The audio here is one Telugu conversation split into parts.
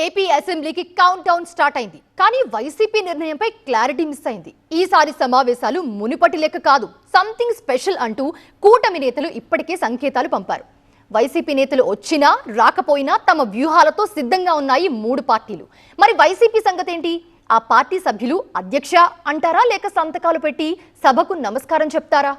ఏపీ అసెంబ్లీకి కౌంట్ డౌన్ స్టార్ట్ అయింది. కానీ వైసీపీ నిర్ణయంపై క్లారిటీ మిస్ అయింది. ఈసారి సమావేశాలు మునుపటి లెక్క కాదు, సంథింగ్ స్పెషల్ అంటూ కూటమి నేతలు ఇప్పటికే సంకేతాలు పంపారు. వైసీపీ నేతలు వచ్చినా రాకపోయినా తమ వ్యూహాలతో సిద్ధంగా ఉన్నాయి మూడు పార్టీలు. మరి వైసీపీ సంగతి ఏంటి? ఆ పార్టీ సభ్యులు అధ్యక్ష అంటారా, లేక సంతకాలు పెట్టి సభకు నమస్కారం చెప్తారా?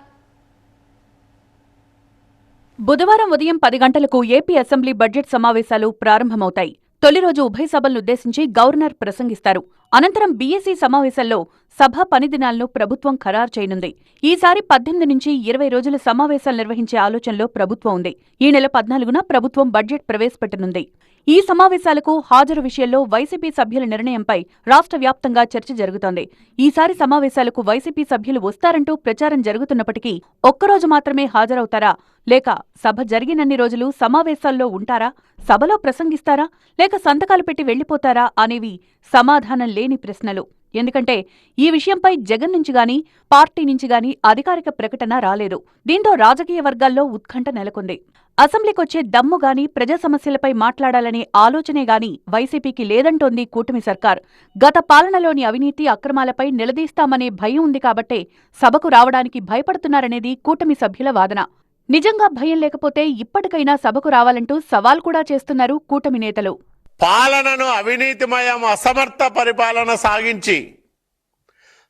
బుధవారం ఉదయం 10 గంటలకు ఏపీ అసెంబ్లీ బడ్జెట్ సమావేశాలు ప్రారంభమవుతాయి. తొలి రోజు ఉభయ సభలనుద్దేశించి గవర్నర్ ప్రసంగిస్తారు. అనంతరం బీఎస్సీ సమావేశాల్లో సభ పని దినాలను ప్రభుత్వం ఖరారు చేయనుంది. ఈసారి 18 నుంచి 20 రోజుల సమావేశాలు నిర్వహించే ఆలోచనలో ప్రభుత్వం ఉంది. ఈ నెల 14న ప్రభుత్వం బడ్జెట్ ప్రవేశపెట్టనుంది. ఈ సమావేశాలకు హాజరు విషయంలో వైసీపీ సభ్యుల నిర్ణయంపై రాష్ట్ర వ్యాప్తంగా చర్చ జరుగుతోంది. ఈసారి సమావేశాలకు వైసీపీ సభ్యులు వస్తారంటూ ప్రచారం జరుగుతున్నప్పటికీ ఒక్కరోజు మాత్రమే హాజరవుతారా, లేక సభ జరిగినన్ని రోజులు సమావేశాల్లో ఉంటారా, సభలో ప్రసంగిస్తారా, లేక సంతకాలు పెట్టి వెళ్లిపోతారా అనేవి సమాధానం లేని ప్రశ్నలు. ఎందుకంటే ఈ విషయంపై జగన్ నుంచి గానీ, పార్టీ నుంచి గానీ అధికారిక ప్రకటన రాలేదు. దీంతో రాజకీయ వర్గాల్లో ఉత్కంఠ నెలకొంది. అసెంబ్లీకొచ్చే దమ్ము గానీ, ప్రజా సమస్యలపై మాట్లాడాలనే ఆలోచనే గానీ వైసీపీకి లేదంటోంది కూటమి సర్కార్. గత పాలనలోని అవినీతి అక్రమాలపై నిలదీస్తామనే భయం ఉంది కాబట్టే సభకు రావడానికి భయపడుతున్నారనేది కూటమి సభ్యుల వాదన. నిజంగా భయం లేకపోతే ఇప్పటికైనా సభకు రావాలంటూ సవాల్ కూడా చేస్తున్నారు కూటమి నేతలు. పాలనను అవినీతిమయం, అసమర్థ పరిపాలన సాగించి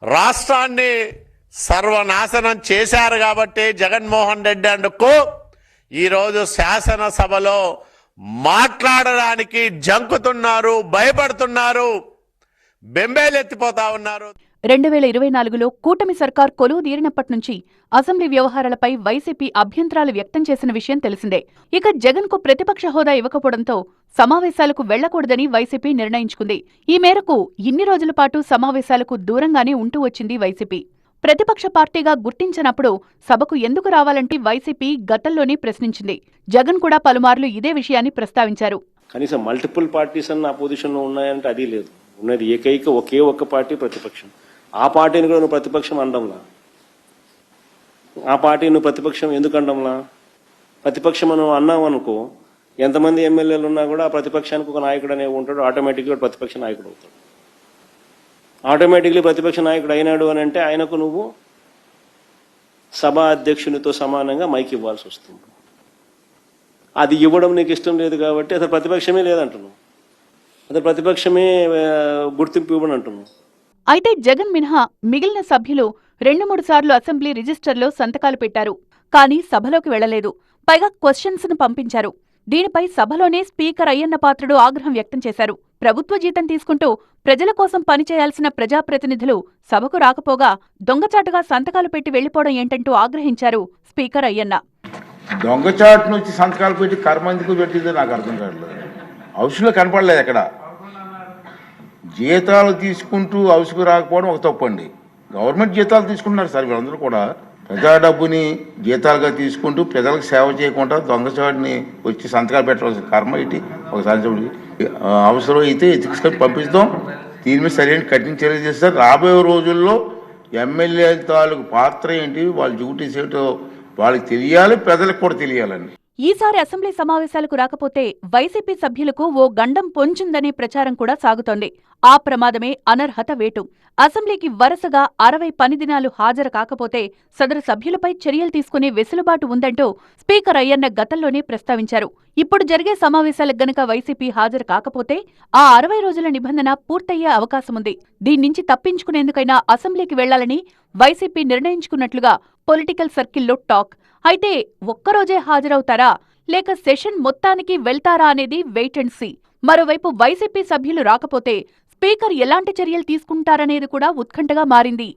రాష్ట్రాన్ని సర్వనాశనం చేశారు కాబట్టి జగన్మోహన్ రెడ్డి అండుకు ఈరోజు శాసనసభలో మాట్లాడడానికి జంకుతున్నారు, భయపడుతున్నారు, బెంబేలెత్తిపోతా ఉన్నారు. 2024లో కూటమి సర్కార్ కొలువు తీరినప్పట్నుంచి అసెంబ్లీ వ్యవహారాలపై వైసీపీ అభ్యంతరాలు వ్యక్తం చేసిన విషయం తెలిసిందే. ఇక జగన్కు ప్రతిపక్ష హోదా ఇవ్వకపోవడంతో సమావేశాలకు వెళ్లకూడదని వైసీపీ నిర్ణయించుకుంది. ఈ మేరకు ఇన్ని రోజుల పాటు సమావేశాలకు దూరంగానే ఉంటూ వచ్చింది వైసీపీ. ప్రతిపక్ష పార్టీగా గుర్తించినప్పుడు సభకు ఎందుకు రావాలంటే వైసీపీ గతంలోనే ప్రశ్నించింది. జగన్ కూడా పలుమార్లు ఇదే విషయాన్ని ప్రస్తావించారు. కనీసం మల్టిపుల్ పార్టీస్ అన్న అపోజిషన్లో ఉన్నాయంటే అది లేదు. ఉన్నది ఒకే ఒక్క పార్టీ ప్రతిపక్షం. ఆ పార్టీని కూడా నువ్వు ప్రతిపక్షం అనడంలా. ఆ పార్టీ నువ్వు ప్రతిపక్షం ఎందుకు అనడంలా? ప్రతిపక్షం మనం అన్నాం అనుకో, ఎంతమంది ఎమ్మెల్యేలు ఉన్నా కూడా ఆ ప్రతిపక్షానికి ఒక నాయకుడు అనేవి ఉంటాడు. ఆటోమేటిక్గా ప్రతిపక్ష నాయకుడు అవుతాడు. ఆటోమేటిక్లీ ప్రతిపక్ష నాయకుడు అయినాడు అని అంటే ఆయనకు నువ్వు సభా అధ్యక్షునితో సమానంగా మైక్ ఇవ్వాల్సి వస్తుంది. అది ఇవ్వడం నీకు ఇష్టం లేదు కాబట్టి అసలు ప్రతిపక్షమే లేదంటున్నావు. అసలు ప్రతిపక్షమే గుర్తింపు ఇవ్వని అంటున్నావు. అయితే జగన్ మినహా మిగిలిన సభ్యులు 2-3 సార్లు అసెంబ్లీ రిజిస్టర్లో సంతకాలు పెట్టారు. కానీ సభలోకి వెళ్లలేదు. పైగా క్వశ్చన్స్ ను పంపించారు. దీనిపై సభలోనే స్పీకర్ అయ్యన్న పాత్రుడు ఆగ్రహం వ్యక్తం చేశారు. ప్రభుత్వ జీతం తీసుకుంటూ ప్రజల కోసం పనిచేయాల్సిన ప్రజాప్రతినిధులు సభకు రాకపోగా దొంగచాటుగా సంతకాలు పెట్టి వెళ్లిపోవడం ఏంటంటూ ఆగ్రహించారు స్పీకర్ అయ్యన్న. దొంగచాటు నుంచి సంతకాలు పెట్టి కర్మ ఎందుకు పెట్టిందో నాకు అర్థం కావట్లేదు. హౌస్లో కనపడలేదు. ఎక్కడ జీతాలు తీసుకుంటూ హౌస్కు రాకపోవడం ఒక తప్పండి. గవర్నమెంట్ జీతాలు తీసుకుంటున్నారు సార్. వీళ్ళందరూ కూడా ప్రజా డబ్బుని జీతాలుగా తీసుకుంటూ ప్రజలకు సేవ చేయకుండా దొంగచాటుని వచ్చి సంతకాలు పెట్టవలసిన కర్మ ఇటు ఒకసారి అవసరం అయితే తీసుకొని పంపిస్తాం. దీని మీద సరైన కఠిన చర్యలు చేస్తారు. రాబోయే రోజుల్లో ఎమ్మెల్యే తాలూకు పాత్ర ఏంటి, వాళ్ళ డ్యూటీస్ ఏంటో వాళ్ళకి తెలియాలి, ప్రజలకు కూడా తెలియాలండి. ఈసారి అసెంబ్లీ సమావేశాలకు రాకపోతే వైసీపీ సభ్యులకు ఓ గండం పొంచుందనే ప్రచారం కూడా సాగుతోంది. ఆ ప్రమాదమే అనర్హత వేటు. అసెంబ్లీకి వరుసగా 60 పని దినాలు హాజరు కాకపోతే సదరు సభ్యులపై చర్యలు తీసుకునే వెసులుబాటు ఉందంటూ స్పీకర్ అయ్యన్న గతంలోనే ప్రస్తావించారు. ఇప్పుడు జరిగే సమావేశాలకు గనక వైసీపీ హాజరు కాకపోతే ఆ 60 రోజుల నిబంధన పూర్తయ్యే అవకాశముంది. దీన్నించి తప్పించుకునేందుకైనా అసెంబ్లీకి వెళ్లాలని వైసీపీ నిర్ణయించుకున్నట్లుగా పొలిటికల్ సర్కిల్లో టాక్. అయితే ఒక్కరోజే హాజరవుతారా, లేక సెషన్ మొత్తానికి వెళ్తారా అనేది వెయిట్ అండ్ సీ. మరోవైపు వైసీపీ సభ్యులు రాకపోతే స్పీకర్ ఎలాంటి చర్యలు తీసుకుంటారనేది కూడా ఉత్కంఠగా మారింది.